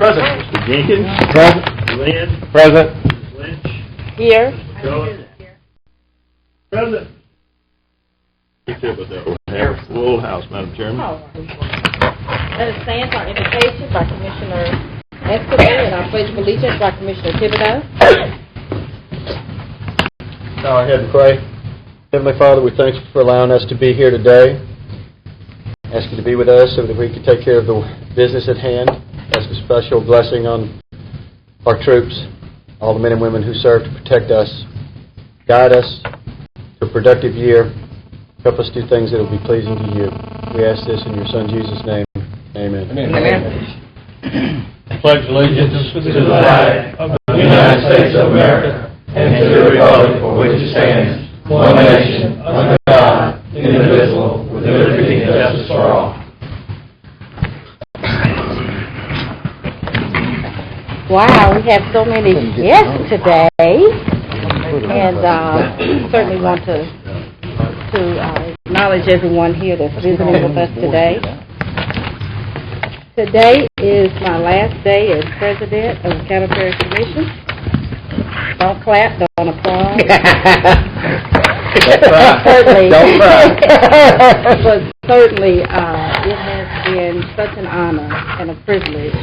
Present. Mr. Jenkins. Present. Mr. Lynn. Present. Ms. Lynch. Here. Mr. Jones. Present. Here. Full house, Madam Chairman. All right. Let us stand for our invitation by Commissioner Escobar and our pledge of allegiance by Commissioner Thibodeau. Bow our head and pray. Heavenly Father, we thank you for allowing us to be here today. Ask you to be with us so that we can take care of the business at hand. Ask a special blessing on our troops, all the men and women who serve to protect us. Guide us to a productive year. Help us do things that will be pleasing to you. We ask this in your Son Jesus' name. Amen. Amen. Pledge allegiance to the flag of the United States of America and to the republic for which it stands, one nation, under God, indivisible, with liberty and justice for all. Wow, we have so many guests today, and certainly want to acknowledge everyone here that's visiting with us today. Today is my last day as president of the Caddo Parish Commission. Don't clap, don't applaud. Certainly. Don't cry. But certainly, it has been such an honor and a privilege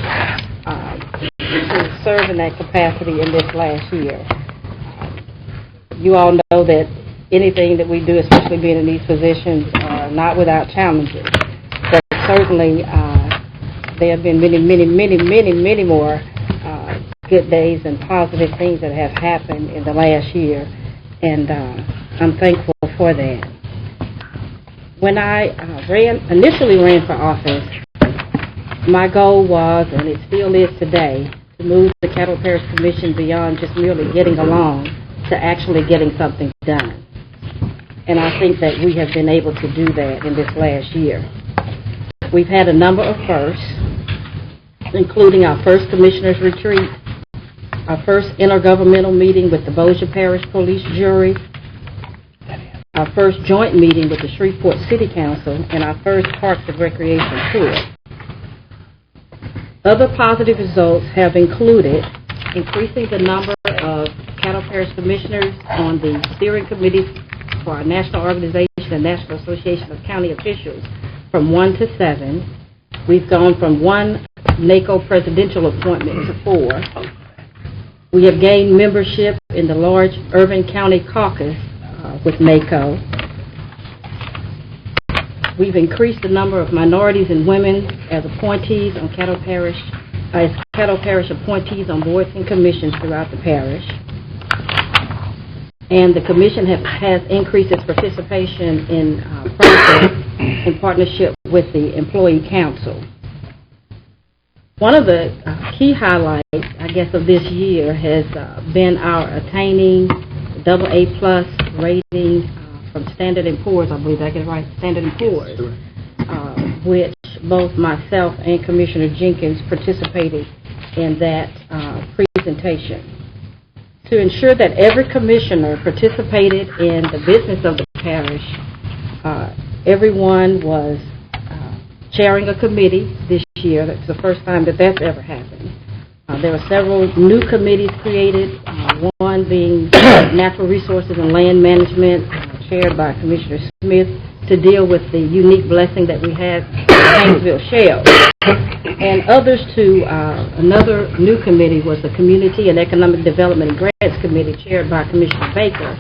to serve in that capacity in this last year. You all know that anything that we do, especially being in these positions, are not without challenges. But certainly, there have been many more good days and positive things that have happened in the last year, and I'm thankful for that. When I initially ran for office, my goal was, and it still is today, to move the Caddo Parish Commission beyond just merely getting along to actually getting something done. And I think that we have been able to do that in this last year. We've had a number of firsts, including our first Commissioners Retreat, our first intergovernmental meeting with the Bossier Parish Police Jury, our first joint meeting with the Shreveport City Council, and our first Parks and Recreation tour. Other positive results have included increasing the number of Caddo Parish Commissioners on the steering committees for our national organization and National Association of County Officials from 1 to 7. We've gone from 1 NACO presidential appointment to 4. We have gained membership in the large Urban County Caucus with NACO. We've increased the number of minorities and women as appointees on Caddo Parish appointees on boards and commissions throughout the parish. And the commission has increased its participation in projects in partnership with the Employee Council. One of the key highlights, I guess, of this year has been our attaining AA+ rating from Standard & Poor's, I believe I get it right, Standard & Poor's, which both myself and Commissioner Jenkins participated in that presentation. To ensure that every commissioner participated in the business of the parish, everyone was chairing a committee this year. That's the first time that that's ever happened. There were several new committees created, one being Natural Resources and Land Management, chaired by Commissioner Smith, to deal with the unique blessing that we have in Haynesville Shale. And others to another new committee was the Community and Economic Development and Grants Committee, chaired by Commissioner Baker,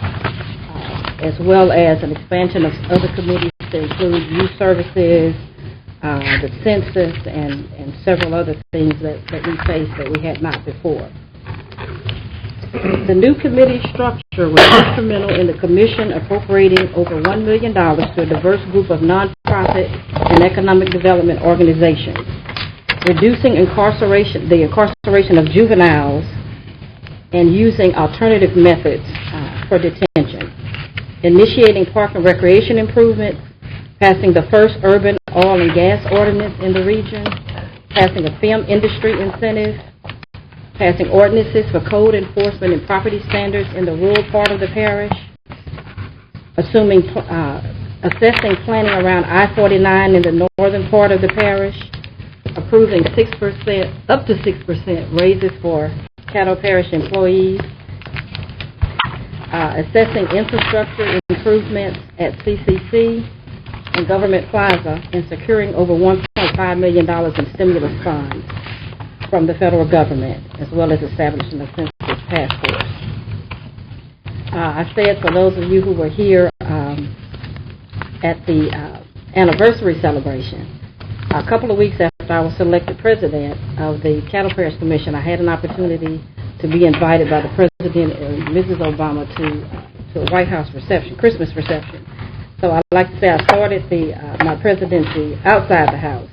as well as an expansion of other committees to include youth services, the census, and several other things that we faced that we had not before. The new committee structure was instrumental in the commission appropriating over $1 million to a diverse group of nonprofit and economic development organizations, reducing the incarceration of juveniles, and using alternative methods for detention, initiating park and recreation improvements, passing the first urban oil and gas ordinance in the region, passing a film industry incentive, passing ordinances for code enforcement and property standards in the rural part of the parish, assessing planning around I-49 in the northern part of the parish, approving 6%, up to 6% raises for Caddo Parish employees, assessing infrastructure improvements at CCC and Government Plaza, and securing over $1.5 million in stimulus funds from the federal government, as well as establishing a census task force. I said, for those of you who were here at the anniversary celebration, a couple of weeks after I was selected president of the Caddo Parish Commission, I had an opportunity to be invited by the President and Mrs. Obama to a White House reception, Christmas reception. So I'd like to say I started my presidency outside the House,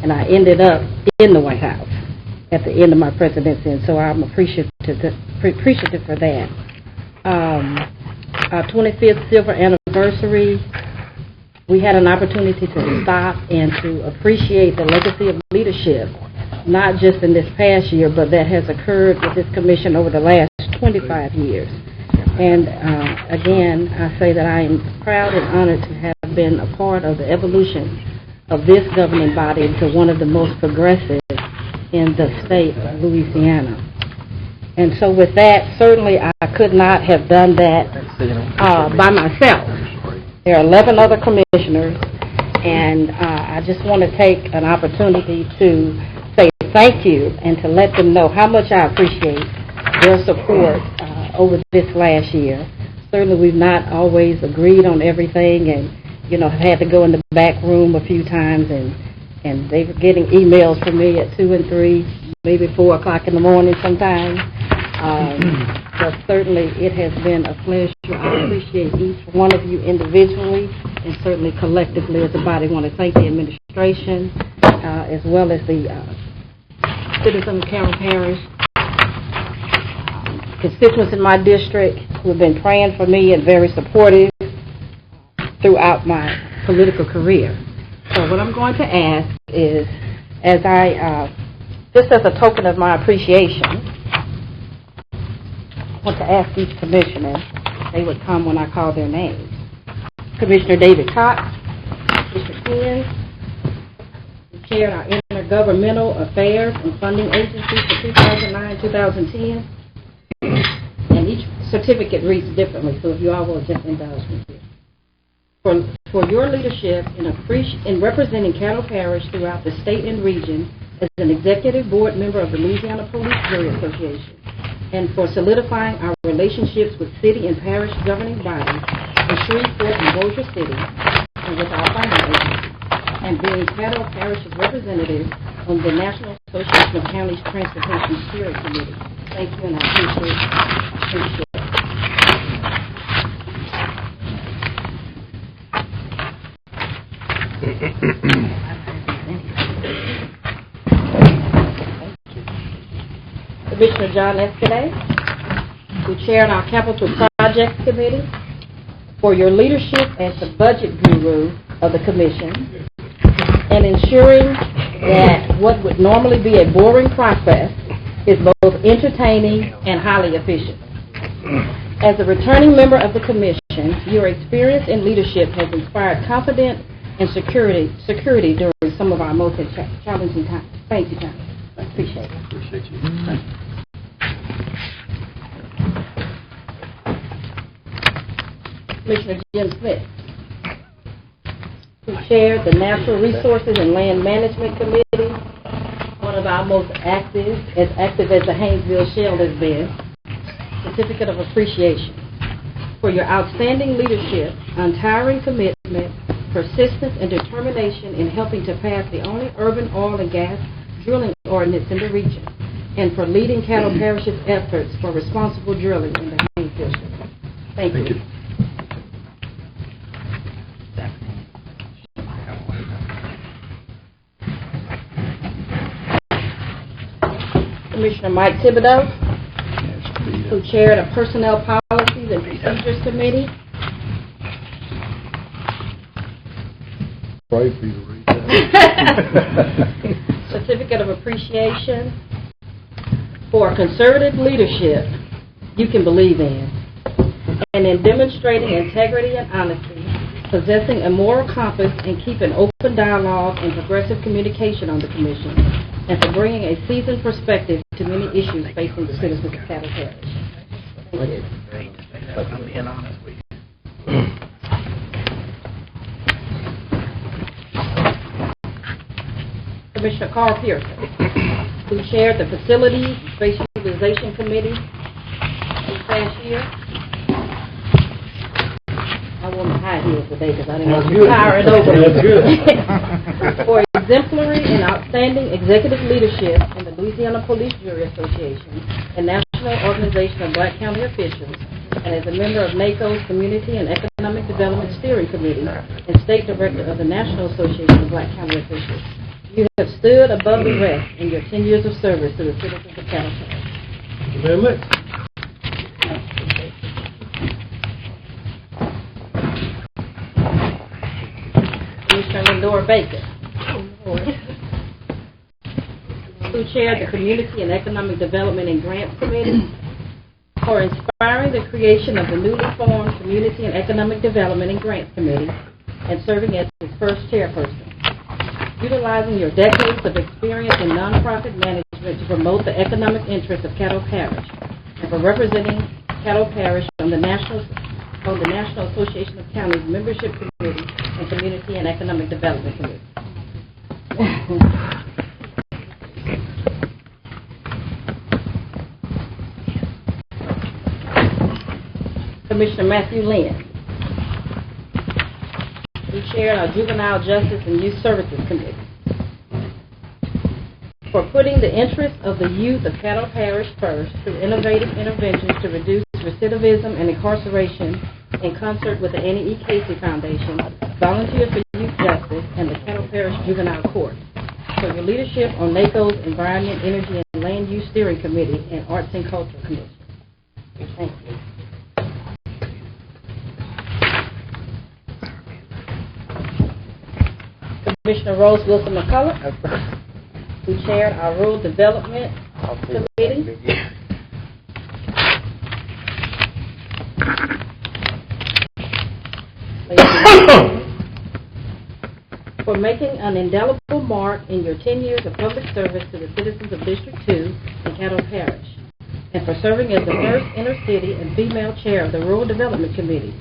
and I ended up in the White House at the end of my presidency, and so I'm appreciative for that. Our 25th silver anniversary, we had an opportunity to stop and to appreciate the legacy of leadership, not just in this past year, but that has occurred with this commission over the last 25 years. And again, I say that I am proud and honored to have been a part of the evolution of this governing body to one of the most progressive in the state of Louisiana. And so with that, certainly I could not have done that by myself. There are 11 other commissioners, and I just want to take an opportunity to say thank you and to let them know how much I appreciate their support over this last year. Certainly we've not always agreed on everything, and have had to go in the back room a few times, and they were getting emails from me at 2 and 3, maybe 4 o'clock in the morning sometimes. But certainly it has been a pleasure. I appreciate each one of you individually, and certainly collectively as a body. I want to thank the administration as well as the citizens of Caddo Parish, constituents in my district who have been praying for me and very supportive throughout my political career. So what I'm going to ask is, just as a token of my appreciation, I want to ask each commissioner they would come when I call their names. Commissioner David Cox, Commissioner Ken, who chaired our Intergovernmental Affairs and Funding Agency for 2009-2010. And each certificate reads differently, so if you all will just indulge me here. For your leadership in representing Caddo Parish throughout the state and region as an executive board member of the Louisiana Police Jury Association, and for solidifying our relationships with city and parish governing bodies in Shreveport and Bossier City, and with our funding agency, and being Caddo Parish's representative on the National Association of Counties Transportation Steering Committee. Thank you, and I appreciate it. Commissioner John Escalay, who chaired our Capital Projects Committee, for your leadership as the budget guru of the Commission, and ensuring that what would normally be a boring process is both entertaining and highly efficient. As a returning member of the Commission, your experience in leadership has inspired confidence and security during some of our most challenging times. Thank you, John. I appreciate it. Appreciate you. Thank you. Commissioner Jim Smith, who chaired the Natural Resources and Land Management Committee, one of our most active as the Haynesville Shell has been. Certificate of Appreciation for your outstanding leadership, untiring commitment, persistence, and determination in helping to pass the only urban oil and gas drilling ordinance in the region, and for leading Caddo Parish's efforts for responsible drilling in the Haynesville Shale. Thank you. Commissioner Mike Thibodeau, who chaired a Personnel Policies and Procedures Committee. Pray for you to read that. Certificate of Appreciation for conservative leadership you can believe in, and in demonstrating integrity and honesty, possessing a moral compass and keeping open dialogue and progressive communication on the Commission, and for bringing a seasoned perspective to many issues facing the citizens of Caddo Parish. Thank you. I'm being honest with you. Commissioner Carl Pearson, who chaired the Facilities and Space Utilization Committee this past year. I wore my high heels today because I didn't want to tire it over. That's good. For exemplary and outstanding executive leadership in the Louisiana Police Jury Association and National Organization of Black County Officials, and as a member of NACO's Community and Economic Development Steering Committee and State Director of the National Association of Black County Officials. You have stood above the rest in your 10 years of service to the citizens of Caddo Parish. Thank you very much. Commissioner Lindora Baker, who chaired the Community and Economic Development and Grants Committee, for inspiring the creation of the newly formed Community and Economic Development and Grants Committee and serving as its first chairperson. Utilizing your decades of experience in nonprofit management to promote the economic interests of Caddo Parish, and for representing Caddo Parish on the National Association of Counties Membership Committee and Community and Economic Development Committee. Commissioner Matthew Lynn, who chaired our Juvenile Justice and Youth Services Committee, for putting the interests of the youth of Caddo Parish first through innovative interventions to reduce recidivism and incarceration in concert with the Annie E. Casey Foundation, Volunteers for Youth Justice, and the Caddo Parish Juvenile Court, for your leadership on NACO's Environment, Energy, and Land Use Steering Committee and Arts and Culture Commission. Thank you. Commissioner Rose Wilson McCullough, who chaired our Rural Development Committee. For making an indelible mark in your 10 years of public service to the citizens of District 2 in Caddo Parish, and for serving as the first inner-city and female chair of the Rural Development Committee.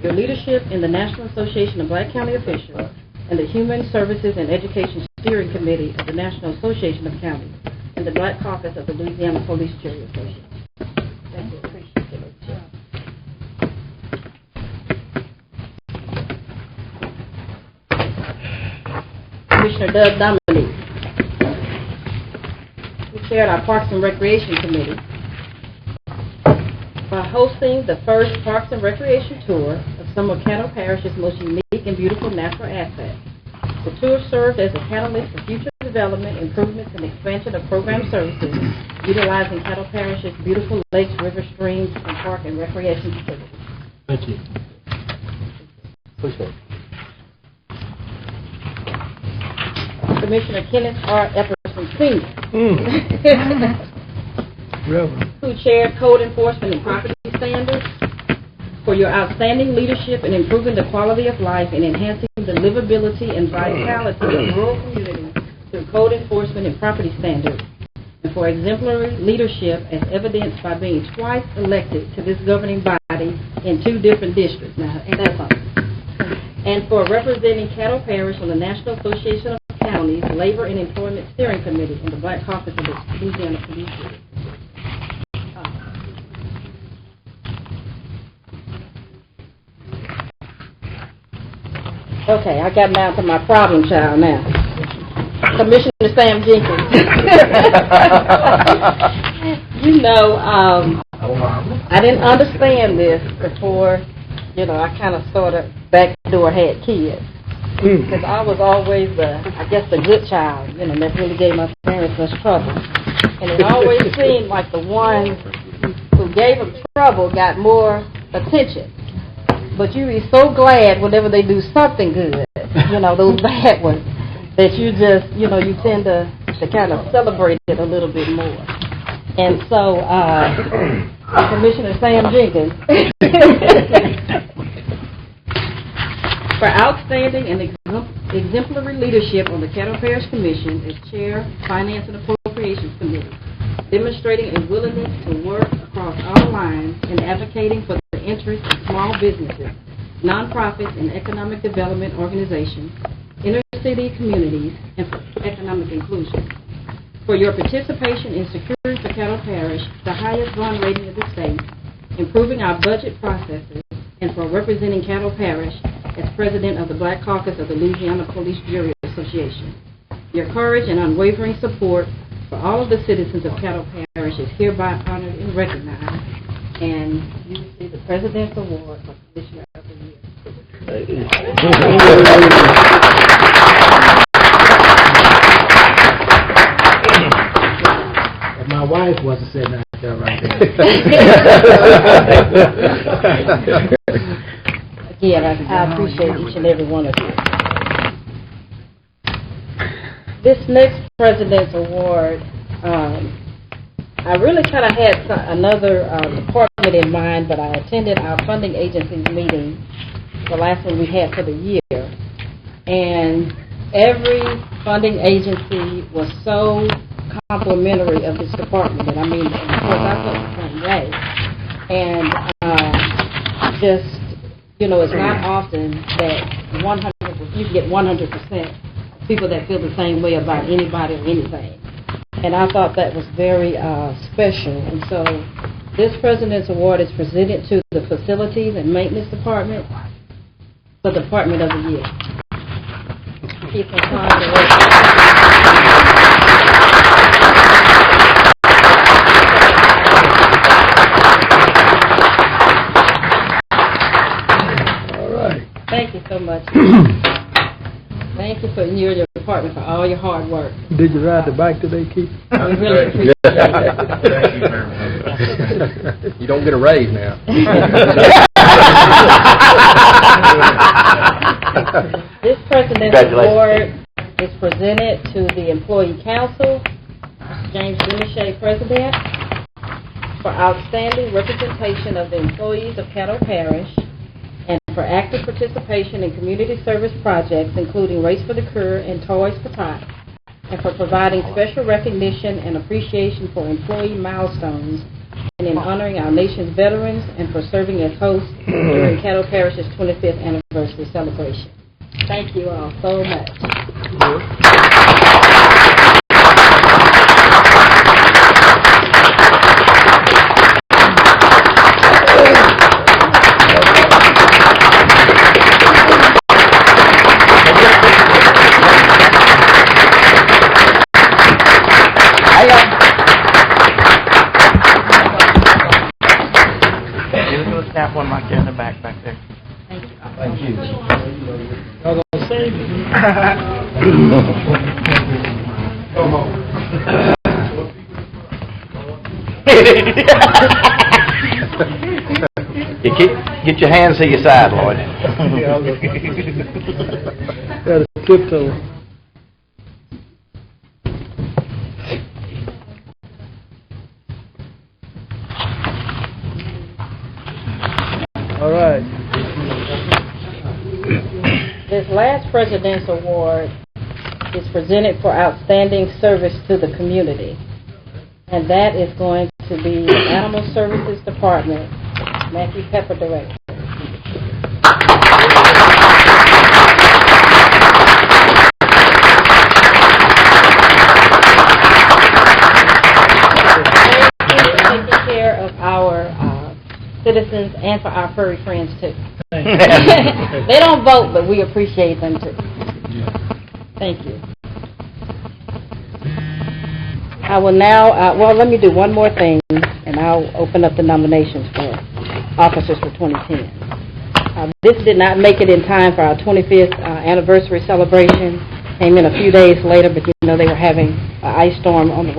Your leadership in the National Association of Black County Officials and the Human Services and Education Steering Committee of the National Association of Counties and the Black Caucus of the Louisiana Police Jury Association. Thank you. Appreciate it. Commissioner Doug Dominique, who chaired our Parks and Recreation Committee, by hosting the first Parks and Recreation tour of some of Caddo Parish's most unique and beautiful natural assets. The tour served as a catalyst for future development, improvements, and expansion of program services, utilizing Caddo Parish's beautiful lakes, rivers, streams, and park and recreation facilities. Thank you. Appreciate it. Commissioner Kenneth R. Epperson Sr., who chaired Code Enforcement and Property Standards, for your outstanding leadership in improving the quality of life and enhancing the livability and vitality of rural communities through code enforcement and property standards, and for exemplary leadership as evidenced by being twice elected to this governing body in 2 different districts. Now, and that's awesome. And for representing Caddo Parish on the National Association of Counties Labor and Employment Steering Committee and the Black Caucus of the Louisiana Police Jury. Okay, I got down to my problem child now. Commissioner Sam Jenkins. You know, I didn't understand this before, I kind of sort of backdoor had kids. Because I was always the good child, that really gave my parents much trouble. And it always seemed like the one who gave them trouble got more attention. But you be so glad whenever they do something good, those bad ones, that you just, you tend to kind of celebrate it a little bit more. And so, Commissioner Sam Jenkins For outstanding and exemplary leadership on the Caddo Parish Commission as Chair, Finance and Appropriations Committee, demonstrating a willingness to work across all lines and advocating for the interests of small businesses, nonprofits, and economic development organizations, inner-city communities, and for economic inclusion. For your participation in securing for Caddo Parish the highest bond rating of the state, improving our budget processes, and for representing Caddo Parish as President of the Black Caucus of the Louisiana Police Jury Association. Your courage and unwavering support for all of the citizens of Caddo Parish is hereby honored and recognized. And you receive the President's Award for Commissioner of the Year. If my wife wasn't sitting out there right there. Again, I appreciate each and every one of you. This next President's Award, I really kind of had another department in mind, but I attended our funding agency's meeting, the last one we had for the year, and every funding agency was so complimentary of this department, and I mean, of course, I felt the same way. And just, you know, it's not often that you get 100% people that feel the same way about anybody or anything. And I thought that was very special. And so this President's Award is presented to the Facilities and Maintenance Department, the Department of the Year. Keep on trying to work. Thank you so much. Thank you for you and your department for all your hard work. Did you ride the bike today, Keith? We really appreciate it. Thank you very much. You don't get a raise now. This President's Award is presented to the Employee Council, James Denichet, President, for outstanding representation of the employees of Caddo Parish, and for active participation in community service projects, including Race for the Cure and Toys for Tots, and for providing special recognition and appreciation for employee milestones, and in honoring our nation's veterans, and for serving as hosts during Caddo Parish's 25th anniversary celebration. Thank you all so much. Snap one right there in the back there. Thank you. Thank you. Y'all gonna save me? Come on. Get your hands to your side, Lloyd. Got a tiptoe. All right. This last President's Award is presented for outstanding service to the community, and that is going to be the Animal Services Department, Matthew Pepper, Director. Taking care of our citizens and for our furry friends too. They don't vote, but we appreciate them too. Thank you. I will now, well, let me do one more thing, and I'll open up the nominations for officers for 2010. This did not make it in time for our 25th anniversary celebration. Came in a few days later, but you know they were having an ice storm on the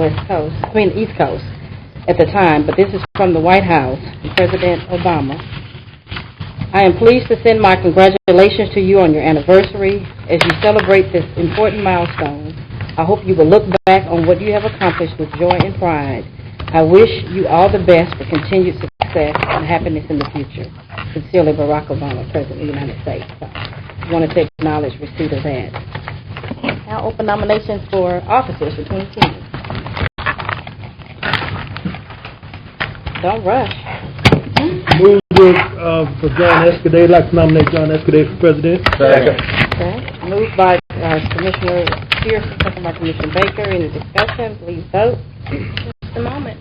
East Coast at the time. But this is from the White House, from President Obama. I am pleased to send my congratulations to you on your anniversary. As you celebrate this important milestone, I hope you will look back on what you have accomplished with joy and pride. I wish you all the best for continued success and happiness in the future. Sincerely, Barack Obama, President of the United States. wanted to acknowledge receipt of that. Now open nominations for officers for 2010. Don't rush. Move for John Escudé. I'd like to nominate John Escudé for president. Second. Okay. Moved by Commissioner Pearson, second by Commissioner Baker. Any discussion? Please vote. Just a moment.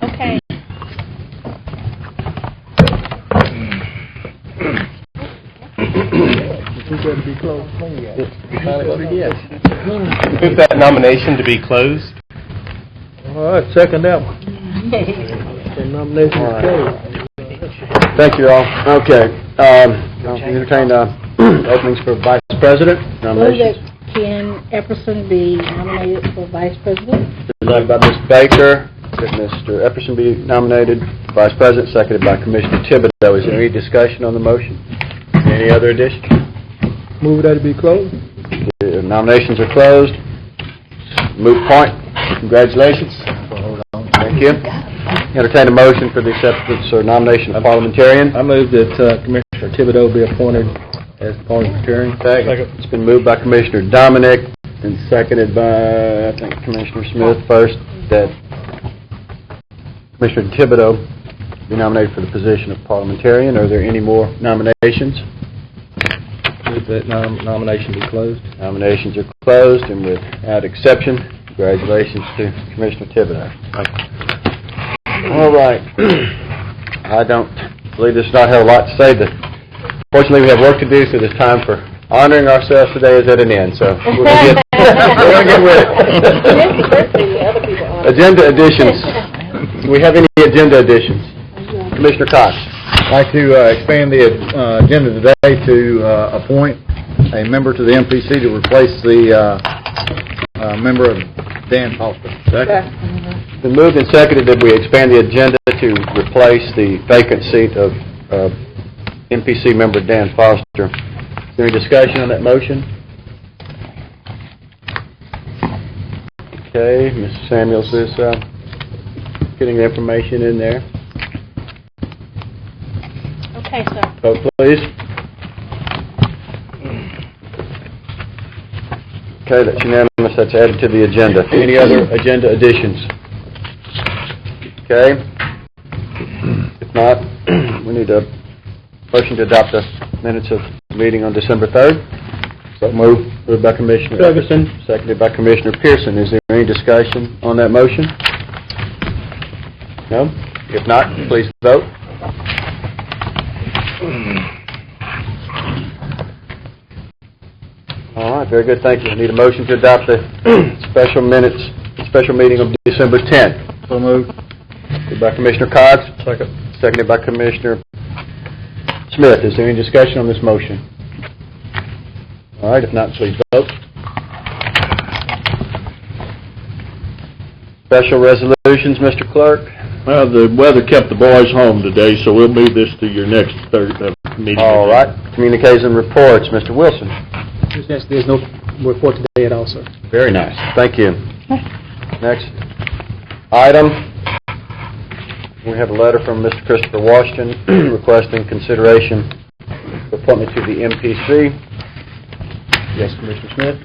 Okay. To be closed. Yes. Move that nomination to be closed. All right, second that one. The nomination is closed. Thank you all. Okay. I'll entertain openings for vice president nominations. Move that Ken Epperson be nominated for vice president. Presented by Ms. Baker, that Mr. Epperson be nominated vice president, seconded by Commissioner Thibodeau. Is there any discussion on the motion? Any other additions? Move that to be closed. The nominations are closed. Moot point. Congratulations. Thank you. Entertain a motion for the acceptance or nomination of parliamentarian. I move that Commissioner Thibodeau be appointed as parliamentarian. Second. It's been moved by Commissioner Dominic and seconded by, I think, Commissioner Smith first, that Commissioner Thibodeau be nominated for the position of parliamentarian. Are there any more nominations? Move that nomination be closed. Nominations are closed, and without exception, congratulations to Commissioner Thibodeau. All right. I don't believe this not have a lot to say. Fortunately, we have work to do, so this time for honoring ourselves today is at an end. So we're going to get with it. Agenda additions. Do we have any agenda additions? Commissioner Cox. I'd like to expand the agenda today to appoint a member to the MPC to replace the member of Dan Foster. Second. It's been moved and seconded that we expand the agenda to replace the vacant seat of MPC member Dan Foster. Is there any discussion on that motion? Okay, Mr. Samuels is getting the information in there. Okay, sir. Vote, please. Okay, that's unanimous. That's added to the agenda. Any other agenda additions? Okay. If not, we need a motion to adopt the minutes of the meeting on December 3rd. So moved by Commissioner Ferguson, seconded by Commissioner Pearson. Is there any discussion on that motion? No? If not, please vote. All right, very good, thank you. I need a motion to adopt the special meeting of December 10th. So moved. Moved by Commissioner Cox. Seconded by Commissioner Smith. Is there any discussion on this motion? All right, if not, please vote. Special resolutions, Mr. Clerk. Well, the weather kept the boys home today, so we'll move this to your next meeting. All right, communications and reports, Mr. Wilson. There's no report today at all, sir. Very nice. Thank you. Next item, we have a letter from Mr. Christopher Washington requesting consideration for appointment to the MPC. Yes, Commissioner Smith?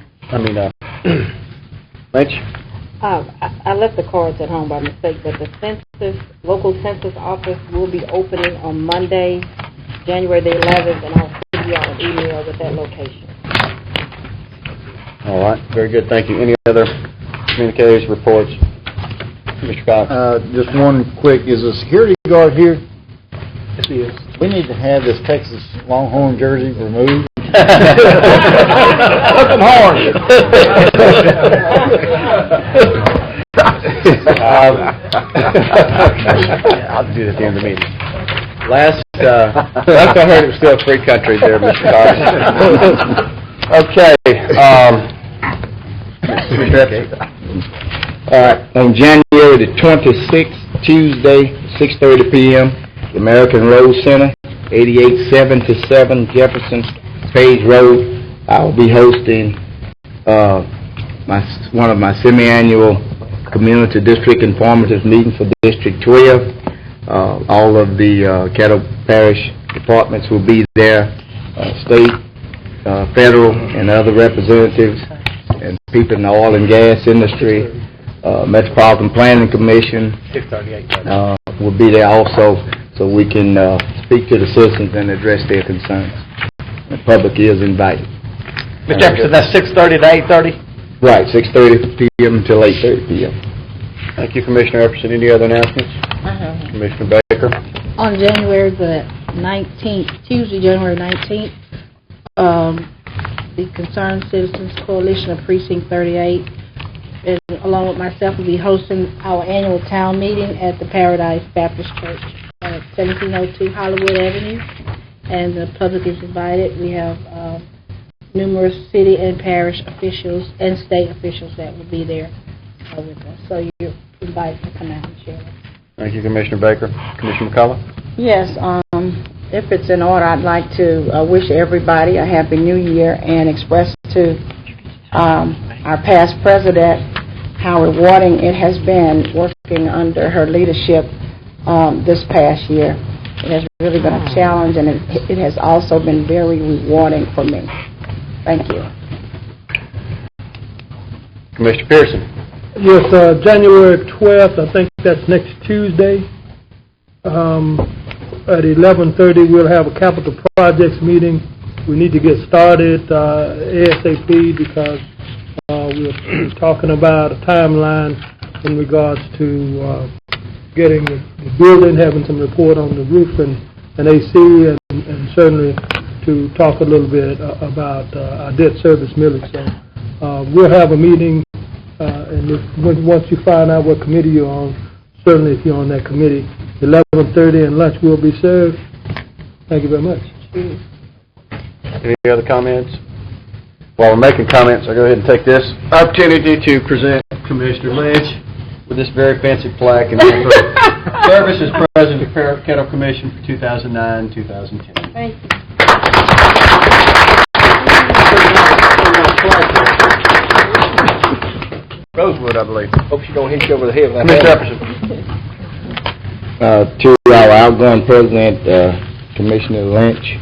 Lynch? I left the cards at home by mistake, but the local census office will be opening on Monday, January the 11th, and I'll send you out an email with that location. All right, very good, thank you. Any other communications, reports? Mr. Cox? Just one quick, is a security guard here? Yes, he is. We need to have this Texas Longhorn jersey removed. Looking hard. I'll do it at the end of the meeting. Last I heard, it was still a free country there, Mr. Cox. Okay. All right. On January the 26th, Tuesday, 6:30 p.m., the American Road Center, 8877 Jefferson Page Road, I'll be hosting one of my semi-annual community district informative meetings for District 12. All of the Caddo Parish departments will be there, state, federal, and other representatives, and people in the oil and gas industry. Metropolitan Planning Commission will be there also, so we can speak to the citizens and address their concerns. The public is invited. Mr. Jefferson, that's 6:30 to 8:30? Right, 6:30 p.m. until 8:30 p.m. Thank you, Commissioner Epperson. Any other announcements? Commissioner Baker? On January the 19th, Tuesday, January 19th, the Concerned Citizens Coalition of Precinct 38, and along with myself, will be hosting our annual town meeting at the Paradise Baptist Church at 1702 Hollywood Avenue, and the public is invited. We have numerous city and parish officials and state officials that will be there with us, so you're invited to come out and share. Thank you, Commissioner Baker. Commissioner McCullough? Yes, if it's in order, I'd like to wish everybody a Happy New Year and express to our past president how rewarding it has been working under her leadership this past year. It has really been a challenge, and it has also been very rewarding for me. Thank you. Commissioner Pearson? Yes, January 12th, I think that's next Tuesday. At 11:30, we'll have a capital projects meeting. We need to get started ASAP because we're talking about a timeline in regards to getting the building, having some report on the roof and AC, and certainly to talk a little bit about our debt service millage. So we'll have a meeting, and once you find out what committee you're on, certainly if you're on that committee, 11:30 and lunch will be served. Thank you very much. Any other comments? While we're making comments, I'll go ahead and take this opportunity to present Commissioner Lynch with this very fancy plaque and service as President of the Caddo Commission for 2009-2010. Thank you. Rosewood, I believe. Hope she don't hit you over the head. Commissioner Epperson. To our outgoing president, Commissioner Lynch,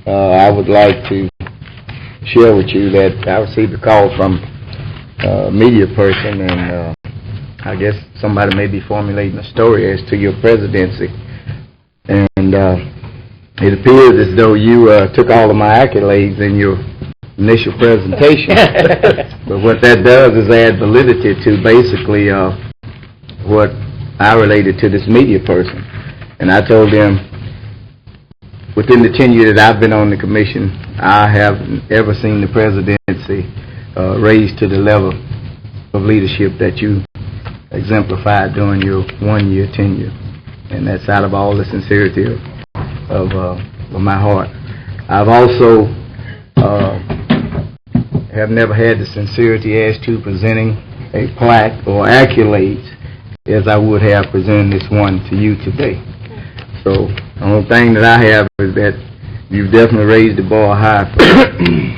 I would like to share with you that I received a call from a media person, and I guess somebody may be formulating a story as to your presidency. And it appears as though you took all of my accolades in your initial presentation. But what that does is add validity to basically what I related to this media person. And I told them, within the tenure that I've been on the commission, I haven't ever seen the presidency raised to the level of leadership that you exemplified during your one-year tenure. And that's out of all the sincerity of my heart. I've also have never had the sincerity as to presenting a plaque or accolades as I would have presented this one to you today. So the only thing that I have is that you've definitely raised the bar high for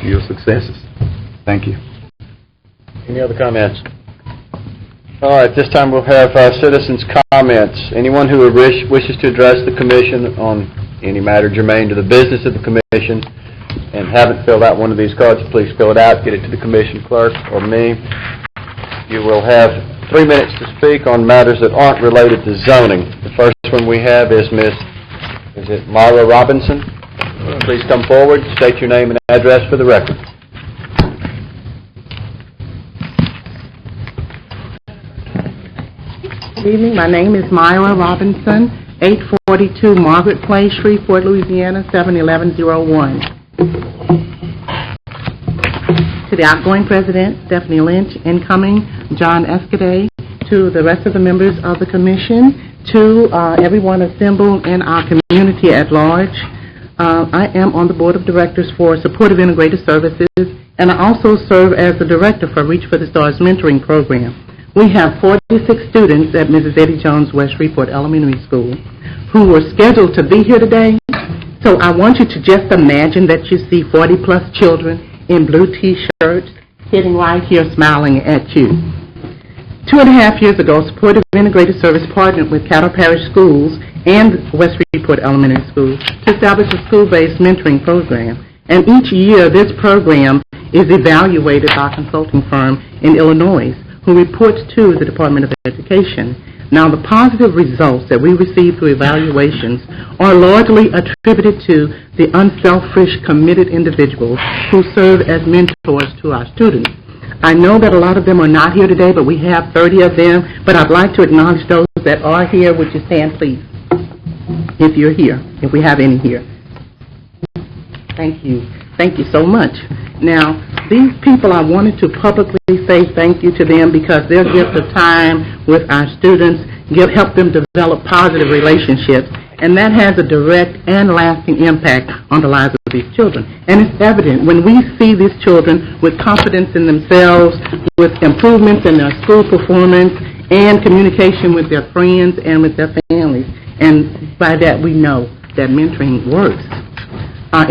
your successes. Thank you. Any other comments? All right, this time we'll have citizens' comments. Anyone who wishes to address the commission on any matter germane to the business of the commission and haven't filled out one of these cards, please fill it out, get it to the commission clerk or me. You will have 3 minutes to speak on matters that aren't related to zoning. The first one we have is Myra Robinson? Please come forward, state your name and address for the record. Good evening. My name is Myra Robinson, 842 Margaret Place, Shreveport, Louisiana, 71101. To the outgoing president, Stephanie Lynch, incoming, John Escaday, to the rest of the members of the commission, to everyone assembled in our community at large. I am on the board of directors for Supportive Integrated Services, and I also serve as the director for Reach for the Stars mentoring program. We have 46 students at Mrs. Eddie Jones West Shreveport Elementary School who were scheduled to be here today. So I want you to just imagine that you see 40-plus children in blue T-shirts, sitting right here smiling at you. 2.5 years ago, Supportive Integrated Service partnered with Caddo Parish Schools and West Report Elementary School to establish a school-based mentoring program. And each year, this program is evaluated by a consulting firm in Illinois who reports to the Department of Education. Now, the positive results that we receive through evaluations are largely attributed to the unselfish, committed individuals who serve as mentors to our students. I know that a lot of them are not here today, but we have 30 of them, but I'd like to acknowledge those that are here. Would you stand, please, if you're here, if we have any here. Thank you. Thank you so much. Now, these people, I wanted to publicly say thank you to them because their gift of time with our students help them develop positive relationships, and that has a direct and lasting impact on the lives of these children. And it's evident when we see these children with confidence in themselves, with improvements in their school performance, and communication with their friends and with their families. And by that, we know that mentoring works.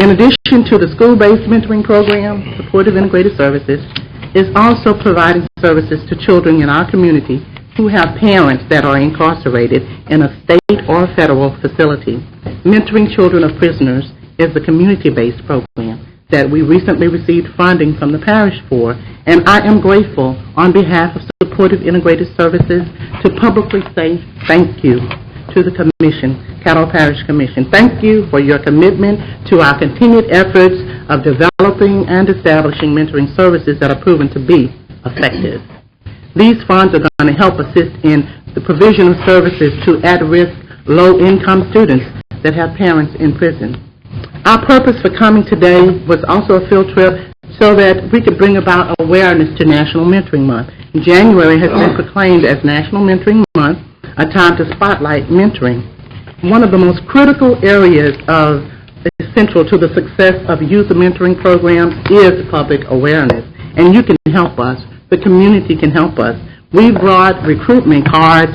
In addition to the school-based mentoring program, Supportive Integrated Services is also providing services to children in our community who have parents that are incarcerated in a state or federal facility. Mentoring Children of Prisoners is a community-based program that we recently received funding from the parish for, and I am grateful on behalf of Supportive Integrated Services to publicly say thank you to the Commission, Caddo Parish Commission. Thank you for your commitment to our continued efforts of developing and establishing mentoring services that are proven to be effective. These funds are going to help assist in the provision of services to at-risk, low-income students that have parents in prison. Our purpose for coming today was also a field trip so that we could bring about awareness to National Mentoring Month. January has been proclaimed as National Mentoring Month, a time to spotlight mentoring. One of the most critical areas essential to the success of youth mentoring programs is public awareness, and you can help us. The community can help us. We've brought recruitment cards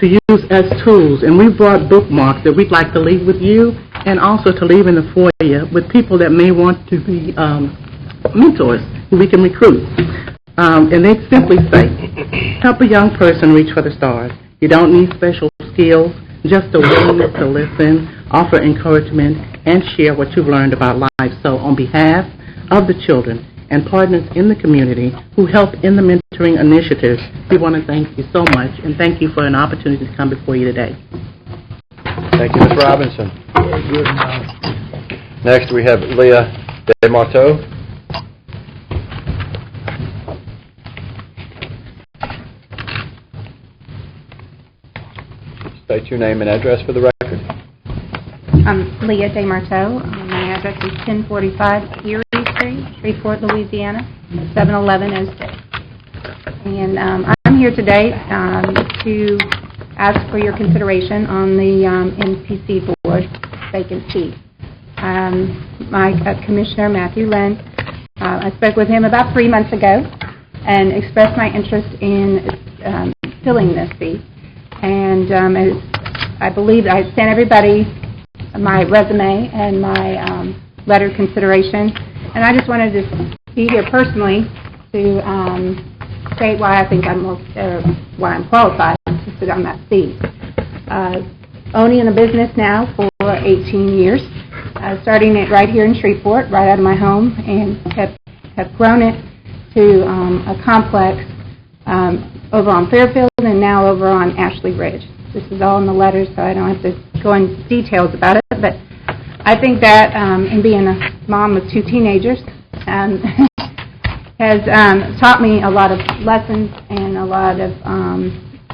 to use as tools, and we've brought bookmarks that we'd like to leave with you and also to leave in the foyer with people that may want to be mentors who we can recruit. And they simply say, help a young person reach for the stars. You don't need special skills, just a willingness to listen, offer encouragement, and share what you've learned about life. So on behalf of the children and partners in the community who help in the mentoring initiatives, we want to thank you so much, and thank you for an opportunity to come before you today. Thank you, Ms. Robinson. Next, we have Leah DeMarteau. State your name and address for the record. I'm Leah DeMarteau. My address is 1045 Erie Street, Shreveport, Louisiana, 71106. And I'm here today to ask for your consideration on the MPC board vacancy. My Commissioner, Matthew Lynn, I spoke with him about 3 months ago and expressed my interest in filling this seat. And I believe I sent everybody my resume and my letter of consideration. And I just wanted to be here personally to state why I think why I'm qualified to sit on that seat. Owning a business now for 18 years, starting it right here in Shreveport, right out of my home, and have grown it to a complex over on Fairfield and now over on Ashley Ridge. This is all in the letters, so I don't have to go into details about it, but I think that, and being a mom of 2 teenagers, has taught me a lot of lessons and a lot of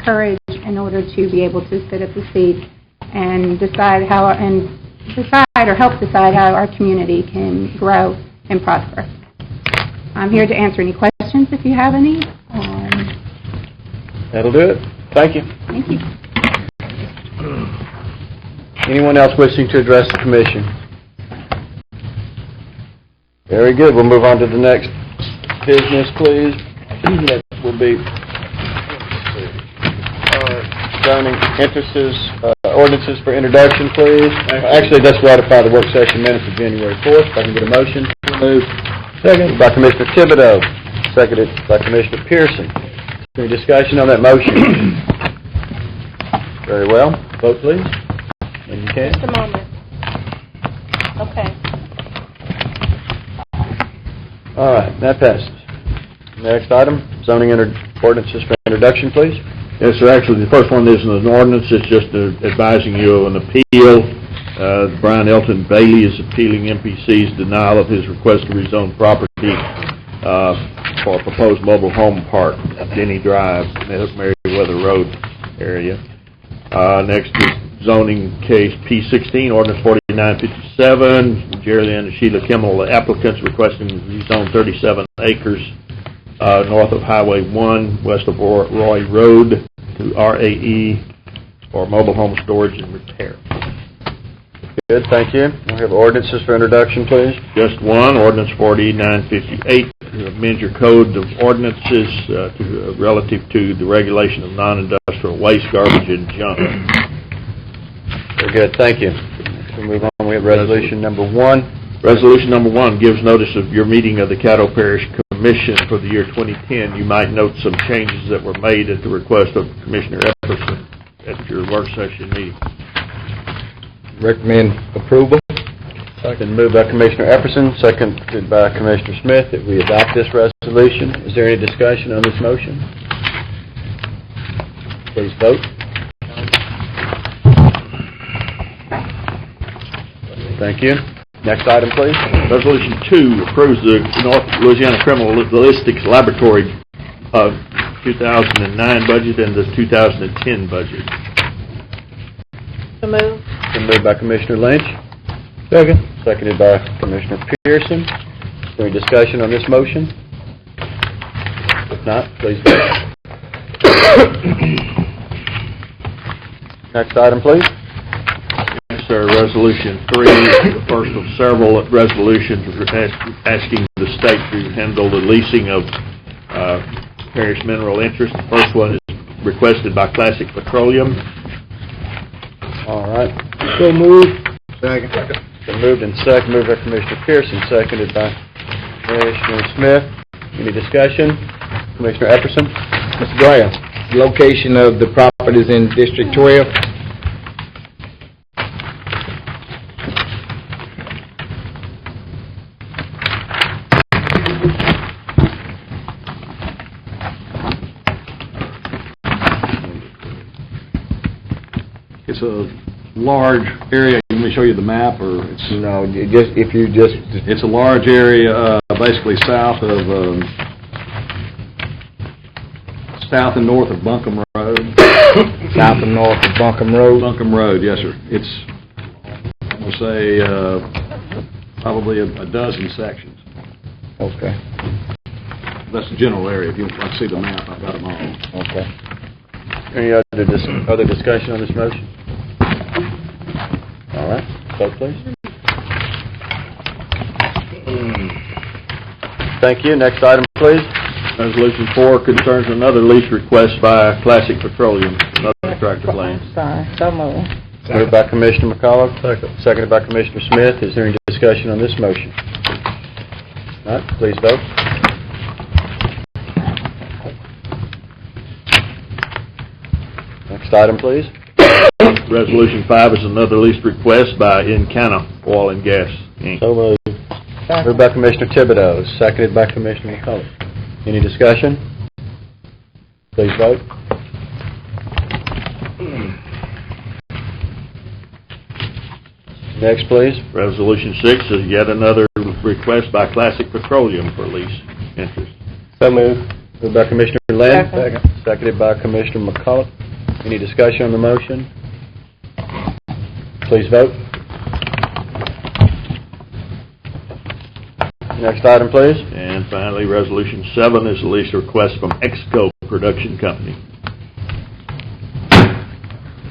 courage in order to be able to sit at the seat and decide or help decide how our community can grow and prosper. I'm here to answer any questions if you have any. That'll do it. Thank you. Thank you. Anyone else wishing to address the commission? Very good. We'll move on to the next business, please. That will be zoning ordinances for introduction, please. Actually, let's ratify the work session minutes of January 4th. If I can get a motion. Move. Second. Moved by Commissioner Thibodeau, seconded by Commissioner Pearson. Any discussion on that motion? Very well. Vote, please. When you can. Just a moment. Okay. All right, that passes. Next item, zoning ordinances for introduction, please. Yes, sir, actually, the first one isn't an ordinance, it's just advising you of an appeal. Brian Elton Bailey is appealing MPC's denial of his request to rezone property for a proposed mobile home park, Denny Drive, Meriwether Road area. Next is zoning case P16, ordinance 4957. Jerry Lynn and Sheila Kimmel, the applicants, requesting to rezone 37 acres north of Highway 1, west of Roy Road, to RAE for mobile home storage and repair. Good, thank you. We have ordinances for introduction, please. Just one, ordinance 4958, to amend your code of ordinances relative to the regulation of non-industrial waste, garbage, and junk. Very good, thank you. We'll move on. We have resolution number 1. Resolution number 1 gives notice of your meeting of the Caddo Parish Commission for the year 2010. You might note some changes that were made at the request of Commissioner Epperson at your work session meeting. Recommend approval. Been moved by Commissioner Epperson, seconded by Commissioner Smith, that we adopt this resolution. Is there any discussion on this motion? Please vote. Thank you. Next item, please. Resolution 2 approves the North Louisiana Criminalistics Laboratory 2009 budget and the 2010 budget. So moved. Been moved by Commissioner Lynch, Second. seconded by Commissioner Pearson. Is there any discussion on this motion? If not, please vote. Next item, please. Yes, sir. Resolution 3 is the first of several resolutions asking the state to handle the leasing of parish mineral interest. The first one is requested by Classic Petroleum. All right. So moved. Second. Been moved and moved by Commissioner Pearson, seconded by Commissioner Smith. Any discussion? Commissioner Epperson? Mr. Graham, location of the properties in District 12. It's a large area. Let me show you the map, or it's... No, It's a large area, basically south and north of Buncombe Road. South and north of Buncombe Road. Buncombe Road, yes, sir. It's, we'll say, probably a dozen sections. Okay. That's the general area. If you'd like to see the map, I've got them all. Okay. Any other discussion on this motion? All right. Vote, please. Thank you. Next item, please. Resolution 4 concerns another lease request by Classic Petroleum, another tract of land. Sorry, so moved. Moved by Commissioner McCullough, seconded by Commissioner Smith. Is there any discussion on this motion? All right. Please vote. Next item, please. Resolution 5 is another lease request by Encana Oil and Gas, Inc. So moved. Moved by Commissioner Thibodeau, seconded by Commissioner McCullough. Any discussion? Please vote. Next, please. Resolution 6 is yet another request by Classic Petroleum for lease interest. So moved. Moved by Commissioner Lynn. Second. Seconded by Commissioner McCullough. Any discussion on the motion? Please vote. Next item, please. And finally, Resolution 7 is a lease request from Exco Production Company.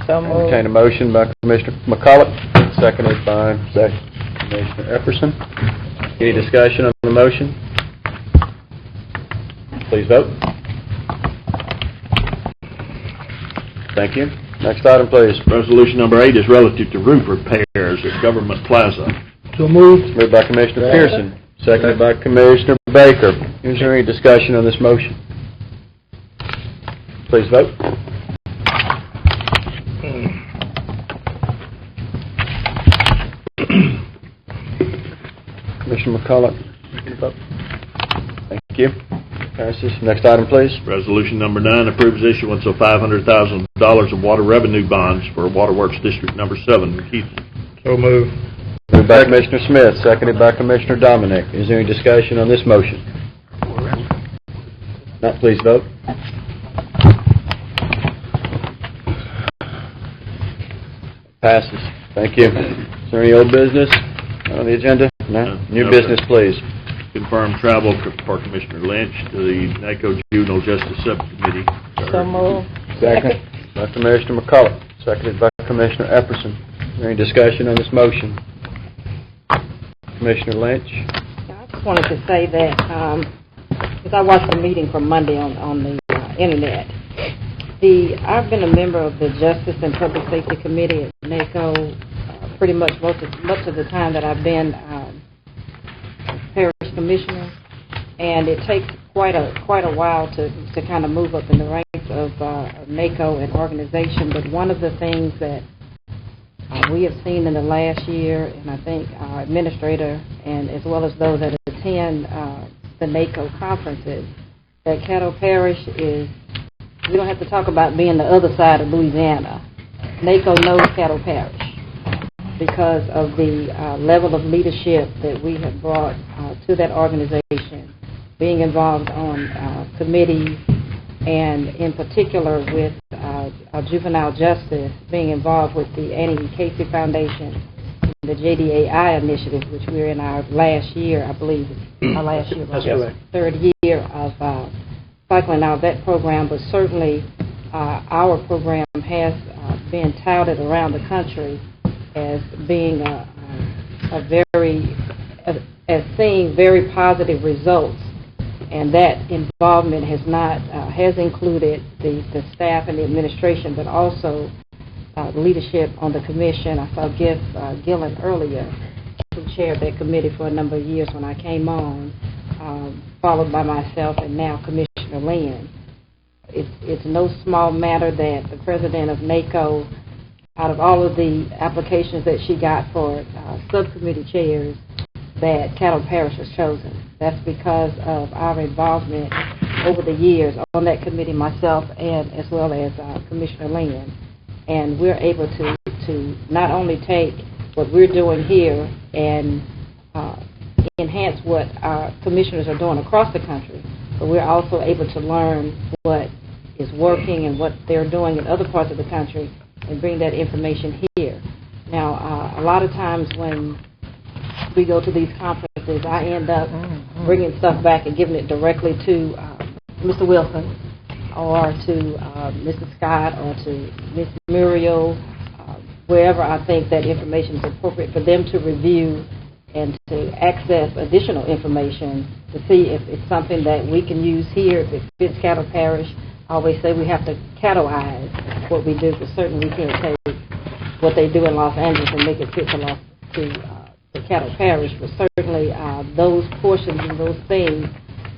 So moved. Entertain a motion by Commissioner McCullough, seconded by Commissioner Epperson. Any discussion on the motion? Please vote. Thank you. Next item, please. Resolution number 8 is relative to roof repairs at Government Plaza. So moved. Moved by Commissioner Pearson, Seconded by Commissioner Baker. Is there any discussion on this motion? Please vote. Commissioner McCullough. Thank you. Passes. Next item, please. Resolution number 9 approves issuance of $500,000 of water revenue bonds for Waterworks District Number 7. Keith? So moved. Moved by Commissioner Smith, seconded by Commissioner Dominic. Is there any discussion on this motion? Not, please vote. Passes. Thank you. Is there any old business on the agenda? No? New business, please. Confirm travel for Commissioner Lynch to the NACO Juvenile Justice Subcommittee. So moved. Second. By Commissioner McCullough, seconded by Commissioner Epperson. Is there any discussion on this motion? Commissioner Lynch? I just wanted to say that, because I watched the meeting from Monday on the internet, I've been a member of the Justice and Public Safety Committee at NACO pretty much much of the time that I've been Parish Commissioner, and it takes quite a while to kind of move up in the ranks of NACO and organization. But one of the things that we have seen in the last year, and I think our administrator and as well as those that attend the NACO conferences, that Caddo Parish is, we don't have to talk about being the other side of Louisiana. NACO knows Caddo Parish because of the level of leadership that we have brought to that organization, being involved on committees, and in particular with our juvenile justice, being involved with the Annie Casey Foundation, the JDAI initiative, which we're in our last year, I believe, our last year, That's correct. third year of cycling out that program, but certainly our program has been touted around the country as being as seeing very positive results, and that involvement has included the staff and the administration, but also leadership on the commission. I saw Gillen earlier, who chaired that committee for a number of years when I came on, followed by myself and now Commissioner Lynn. It's no small matter that the president of NACO, out of all of the applications that she got for subcommittee chairs, that Caddo Parish was chosen. That's because of our involvement over the years on that committee, myself and as well as Commissioner Lynn. And we're able to not only take what we're doing here and enhance what our commissioners are doing across the country, but we're also able to learn what is working and what they're doing in other parts of the country and bring that information here. Now, a lot of times when we go to these conferences, I end up bringing stuff back and giving it directly to Mr. Wilson or to Mr. Scott or to Ms. Muriel, wherever I think that information is appropriate for them to review and to access additional information to see if it's something that we can use here, if it fits Caddo Parish. I always say we have to Caddoize what we do, because certainly we can't take what they do in Los Angeles and make it fit to Caddo Parish, but certainly those portions and those things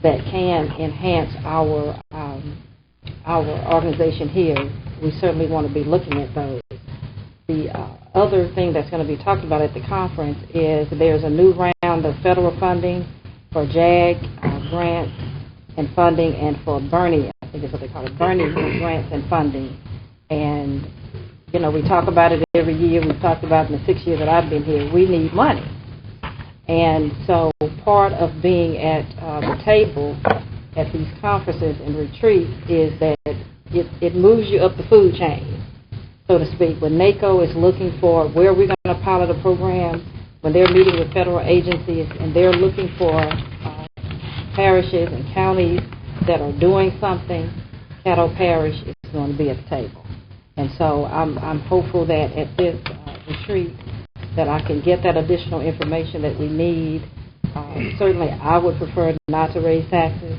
that can enhance our organization here, we certainly want to be looking at those. The other thing that's going to be talked about at the conference is there's a new round of federal funding for JAG grants and funding, and for Bernie, I think is what they call it, Bernie grants and funding. And, you know, we talk about it every year. We've talked about it in the 6 years that I've been here. We need money. And so part of being at the table at these conferences and retreats is that it moves you up the food chain, so to speak. When NACO is looking for where we're going to pilot a program, when they're meeting with federal agencies and they're looking for parishes and counties that are doing something, Caddo Parish is going to be at the table. And so I'm hopeful that at this retreat that I can get that additional information that we need. Certainly, I would prefer not to raise taxes.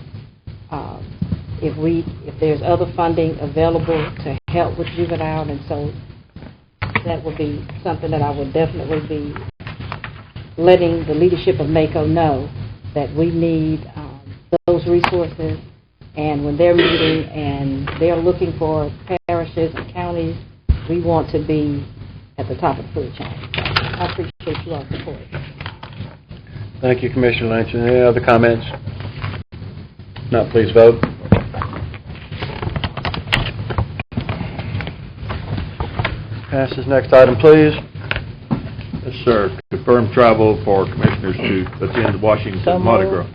If there's other funding available to help with juvenile, and so that would be something that I would definitely be letting the leadership of NACO know that we need those resources, and when they're meeting and they're looking for parishes and counties, we want to be at the top of the food chain. I appreciate you all support. Thank you, Commissioner Lynch. Any other comments? If not, please vote. Passes. Next item, please. Yes, sir. Confirm travel for commissioners to attend Washington Mardi Gras.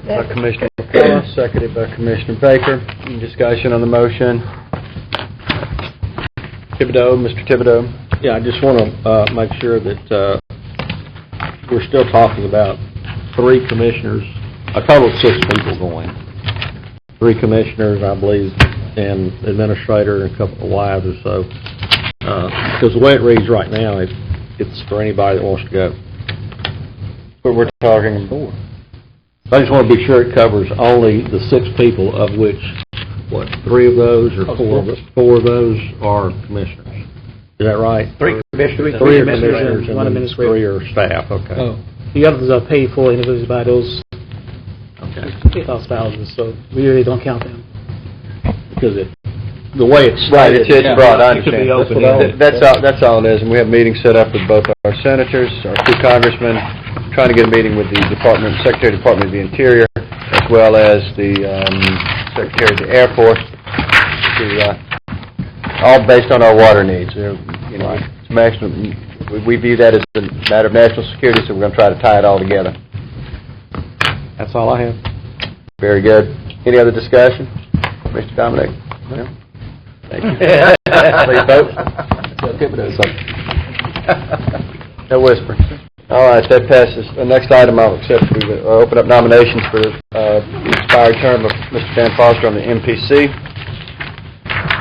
By Commissioner McCullough, seconded by Commissioner Baker. Any discussion on the motion? Thibodeau, Mr. Thibodeau. Yeah, I just want to make sure that we're still talking about 3 commissioners, a total of 6 people going. 3 commissioners, I believe, and administrator and a couple of wives or so. Because the way it reads right now, it's for anybody that wants to go. But we're talking 4. I just want to be sure it covers only the 6 people, of which, 3 of those or 4 of those are commissioners. Is that right? 3 commissioners. 3 are commissioners and one then administrator. 3 are staff, okay. Oh, the others are paid for individually by those spouses, so we really don't count them. Because the way it's Right, stated, it's broad, I it should be understand. open. That's all it is, and we have meetings set up with both our senators, our 2 congressmen, trying to get a meeting with the Secretary of the Department of the Interior, as well as the Secretary of the Air Force, all based on our water needs. It's maximum. We view that as a matter of national security, so we're going to try to tie it all together. That's all I have. Very good. Any other discussion? Mr. Dominic? No? Thank you. Please vote. No whispering. All right, that passes. The next item I'll accept, we will open up nominations for the expired term of Mr. Dan Foster on the MPC.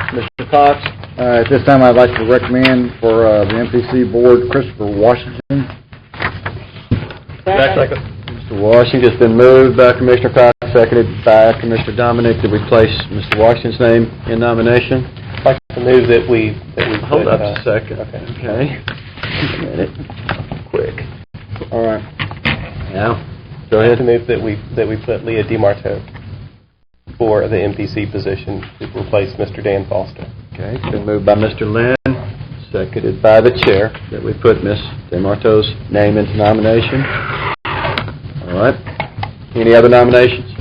Mr. Cox? At this time, I'd like to recommend for the MPC Board, Christopher Washington. Second. Mr. Washington's been moved by Commissioner Cox, seconded by Commissioner Dominic, that we place Mr. Washington's name in nomination. I'd like to move that we Hold up a second. Okay. Just a minute. Quick. All right. Now, go ahead. to move that we put Leah DeMarteau for the MPC position to replace Mr. Dan Foster. Okay, it's been moved by Mr. Lynn, seconded by the chair, that we put Ms. DeMarteau's name into nomination. All right. Any other nominations?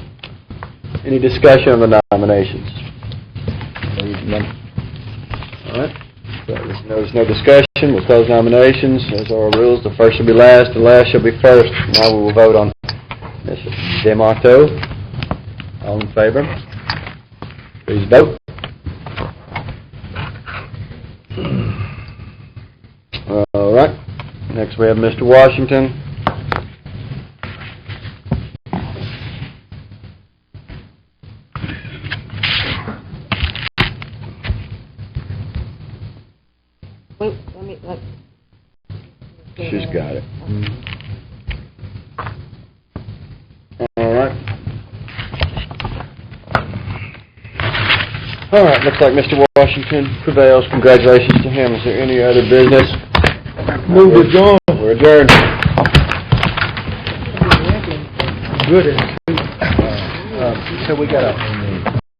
Any discussion on the nominations? All right. So there's no discussion. We'll close nominations. Those are our rules. The first shall be last, the last shall be first. Now we will vote on Ms. DeMarteau. All in favor? Please vote. All right. Next we have Mr. Washington. She's got it. All right. All right, looks like Mr. Washington prevails. Congratulations to him. Is there any other business? Move to adjourn. We're adjourned. Good. So we got a